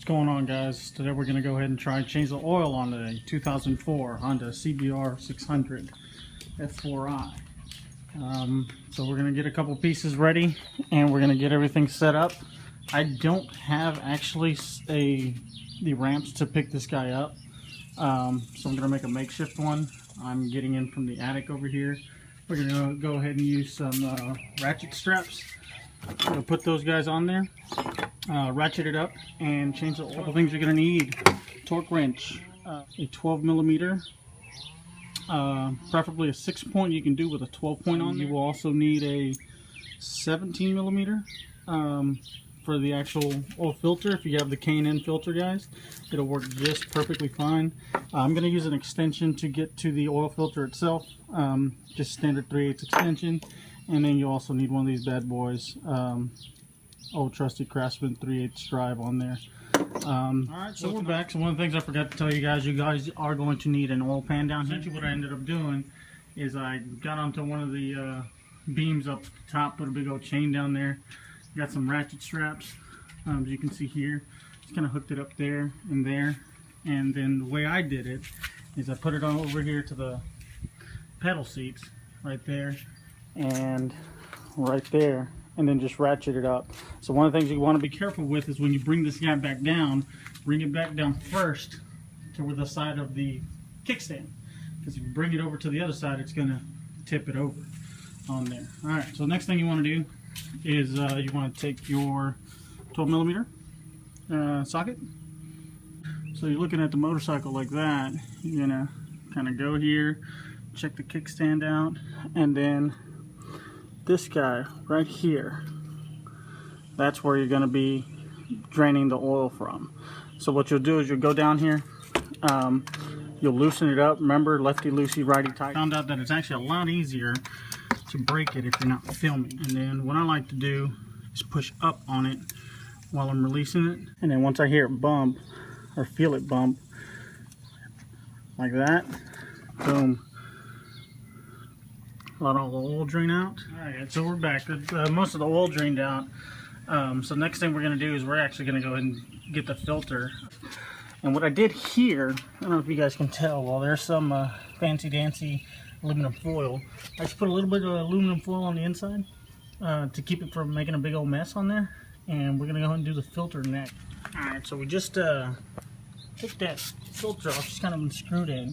going on, guys? Today we're going to go ahead and try and change the oil on a 2004 Honda CBR600 F4i. So we're going to get a couple pieces ready and we're going to get everything set up. I don't have actually the ramps to pick this guy up, so I'm going to make a makeshift one. I'm getting in from the attic over here. We're going to go ahead and use some ratchet straps. I'm going to put those guys on there, ratchet it up, and change the oil. A couple things you're going to need: torque wrench, a 12mm, preferably a 6-point. You can do with a 12-point on there. You will also need a 17mm for the actual oil filter. If you have the K&N filter, guys, it'll work just perfectly fine. I'm going to use an extension to get to the oil filter itself, just standard 3/8 extension. And then you also need one of these bad boys, old trusty Craftsman 3/8 drive on there. Alright, so we're back. So one of the things I forgot to tell you guys are going to need an oil pan down here. Essentially what I ended up doing is I got onto one of the beams up at the top, put a big old chain down there, got some ratchet straps, as you can see here. Just kind of hooked it up there, and then the way I did it is I put it on over here to the pedal seats right there and right there, and then just ratchet it up. So one of the things you want to be careful with is when you bring this guy back down, bring it back down first to where the side of the kickstand, because if you bring it over to the other side, it's going to tip it over on there. Alright, so the next thing you want to do is you want to take your 12mm socket. So you're looking at the motorcycle like that. You're going to kind of go here, check the kickstand out, and then this guy right here, that's where you're going to be draining the oil from. So what you'll do is you'll go down here, you'll loosen it up. Remember, lefty loosey, righty tight. Found out that it's actually a lot easier to break it if you're not filming. And then what I like to do is push up on it while I'm releasing it. And then once I hear it bump, or feel it bump, like that, boom. Let all the oil drain out. Alright, so we're back. Most of the oil drained out. So next thing we're going to do is we're actually going to go ahead and get the filter. And what I did here, I don't know if you guys can tell, well, there's some fancy dancy aluminum foil. I just put a little bit of aluminum foil on the inside to keep it from making a big old mess on there. And we're going to go ahead and do the filter next. Alright, so we just took that filter off, just kind of unscrewed it.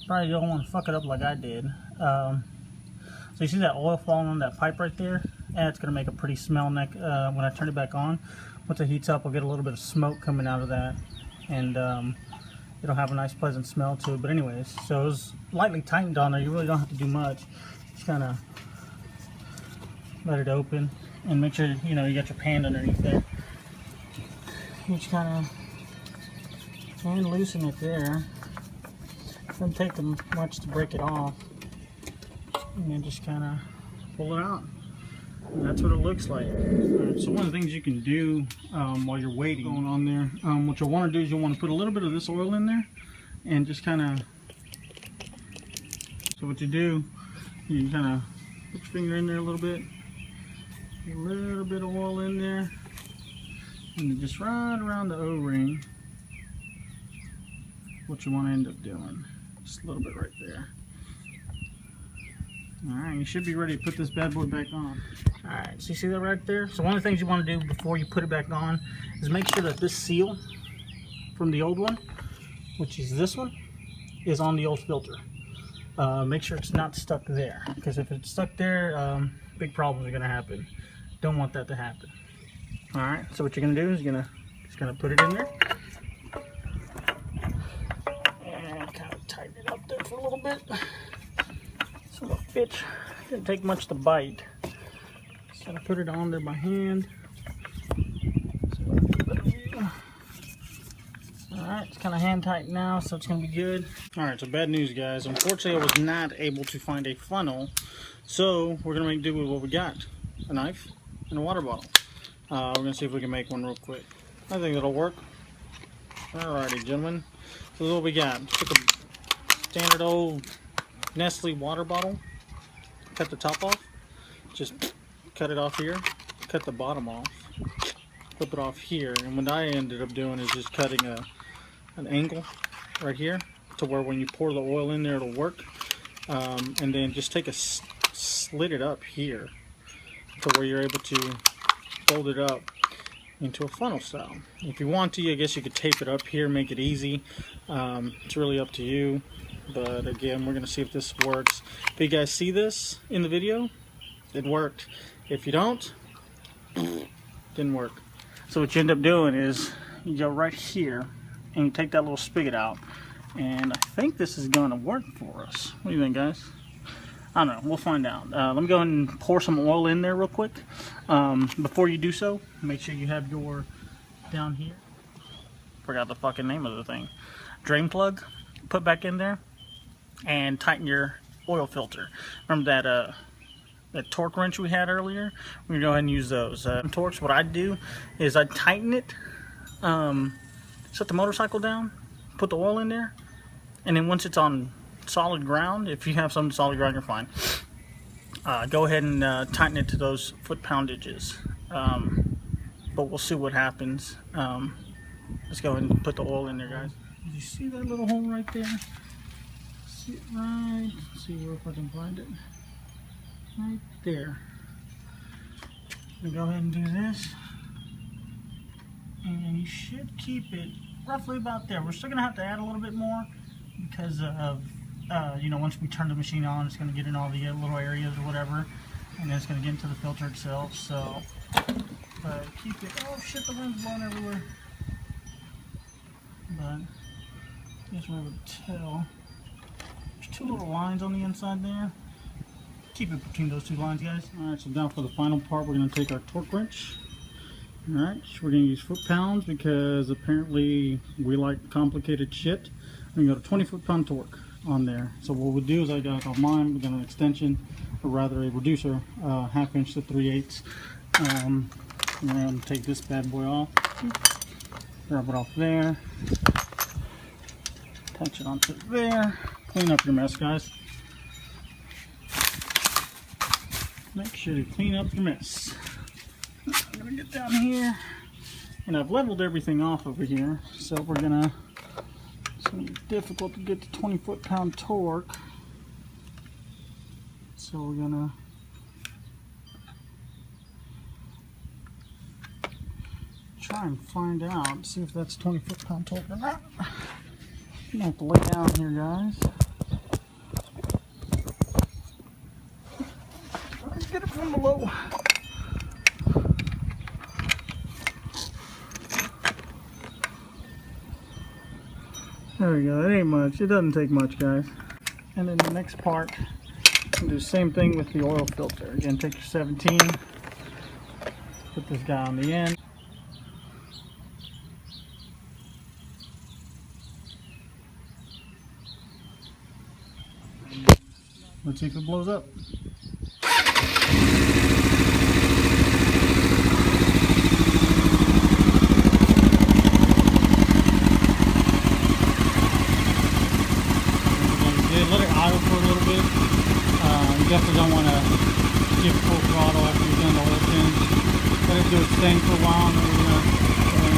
Probably don't want to fuck it up like I did. So you see that oil falling on that pipe right there? And it's going to make a pretty smell when I turn it back on. Once it heats up, I'll get a little bit of smoke coming out of that. And it'll have a nice pleasant smell to it. But anyways, so it was lightly tightened on there. You really don't have to do much. Just kind of let it open. And make sure you got your pan underneath there. You just kind of and loosen it there. Doesn't take much to break it off. And then just kind of pull it out. And that's what it looks like. Right, so one of the things you can do while you're waiting going on there, what you'll want to do is you'll want to put a little bit of this oil in there and just kind of, so what you do, you kind of put your finger in there a little bit of oil in there, and then just right around the O-ring. What you want to end up doing, just a little bit right there. Alright, you should be ready to put this bad boy back on. Alright, so you see that right there? So one of the things you want to do before you put it back on is make sure that this seal from the old one, which is this one, is on the old filter. Make sure it's not stuck there, because if it's stuck there, big problems are going to happen. Don't want that to happen. Alright, so what you're going to do is you're just going to put it in there. And kind of tighten it up there for a little bit. Little bitch, didn't take much to bite. Just gotta put it on there by hand. Alright, it's kind of hand tight now, so it's gonna be good. Alright, so bad news, guys. Unfortunately, I was not able to find a funnel, so we're gonna make do with what we got: a knife and a water bottle. We're gonna see if we can make one real quick. I think that'll work. Alrighty, gentlemen. So this is what we got. Took a standard old Nestle water bottle, cut the top off, just cut it off here, cut the bottom off, clip it off here. And what I ended up doing is just cutting an angle right here to where when you pour the oil in there, it'll work. And then just take slit it up here to where you're able to fold it up into a funnel style. If you want to, I guess you could tape it up here, make it easy. It's really up to you. But again, we're going to see if this works. If you guys see this in the video, it worked. If you don't, didn't work. So what you end up doing is you go right here and you take that little spigot out. And I think this is going to work for us. What do you think, guys? I don't know. We'll find out. Let me go ahead and pour some oil in there real quick. Before you do so, make sure you have your, down here, forgot the fucking name of the thing, drain plug, put back in there, and tighten your oil filter. Remember that torque wrench we had earlier? We're going to go ahead and use those. Torques, what I do is I tighten it, set the motorcycle down, put the oil in there, and then once it's on solid ground, if you have some solid ground, you're fine. Go ahead and tighten it to those foot poundages. But we'll see what happens. Let's go ahead and put the oil in there, guys. Did you see that little hole right there? See it right, let's see where if I can find it. Right there. I'm gonna go ahead and do this. And you should keep it roughly about there. We're still gonna have to add a little bit more because of, you know, once we turn the machine on, it's gonna get in all the little areas or whatever, and then it's gonna get into the filter itself. So, but keep it. Oh shit, the wind's blowing everywhere. But I guess we're able to tell. There's two little lines on the inside there. Keep it between those two lines, guys. Alright, so now for the final part, we're going to take our torque wrench. Alright, so we're going to use foot-pounds because apparently we like complicated shit. We're going to go to 20 foot-pound torque on there. So what we'll do is I got on mine, we got an extension, or rather a reducer, 1/2 inch to 3/8. I'm going to take this bad boy off. Grab it off there. Attach it onto there. Clean up your mess, guys. Make sure you clean up your mess. I'm gonna get down here, and I've leveled everything off over here, so we're gonna, it's gonna be difficult to get to 20 foot-pound torque. So we're gonna try and find out, see if that's 20 foot-pound torque or not. You have to lay down here, guys. Let's get it from below. There we go. It ain't much. It doesn't take much, guys. And then the next part, do the same thing with the oil filter. Again, take your 17, put this guy on the end. Let's see if it blows up. Let it idle for a little bit. You definitely don't want to give full throttle after you've done the oil change. Let it do its thing for a while, and then we're going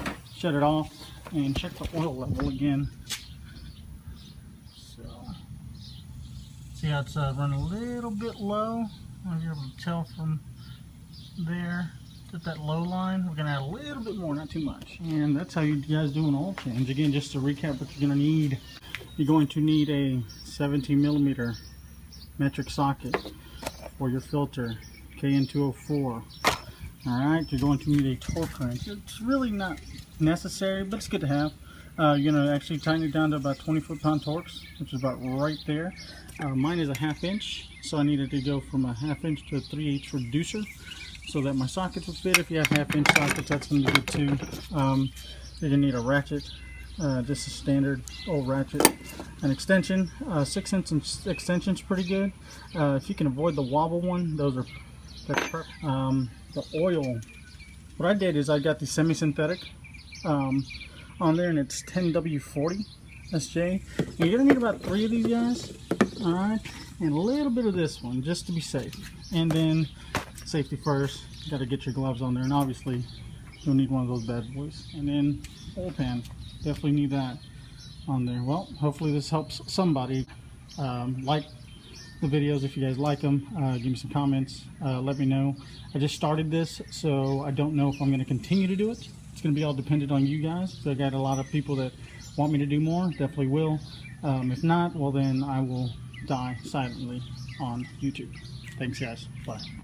to shut it off and check the oil level again. See how it's running a little bit low. You're able to tell from there at that low line. We're going to add a little bit more, not too much. And that's how you guys do an oil change. Again, just to recap what you're going to need. You're going to need a 17mm metric socket for your filter, KN204. Alright, you're going to need a torque wrench. It's really not necessary, but it's good to have. You're going to actually tighten it down to about 20 foot-pound torques, which is about right there. Mine is a 1/2 inch, so I needed to go from a 1/2 inch to a 3/8 reducer so that my sockets would fit. If you have 1/2 inch sockets, that's going to be good too. You're going to need a ratchet, just a standard old ratchet. An extension, 6-inch extension is pretty good. If you can avoid the wobble one, that's perfect. The oil, what I did is I got the semi-synthetic on there, and it's 10W40 SJ. And you're gonna need about 3 of these guys, all right, and a little bit of this one just to be safe. And then safety first, you got to get your gloves on there, and obviously you'll need one of those bad boys. And then oil pan, definitely need that on there. Well, hopefully this helps somebody. Like the videos if you guys like them. Give me some comments, let me know. I just started this, so I don't know if I'm going to continue to do it. It's going to be all dependent on you guys. So I got a lot of people that want me to do more, definitely will. If not, well then I will die silently on YouTube. Thanks guys, bye.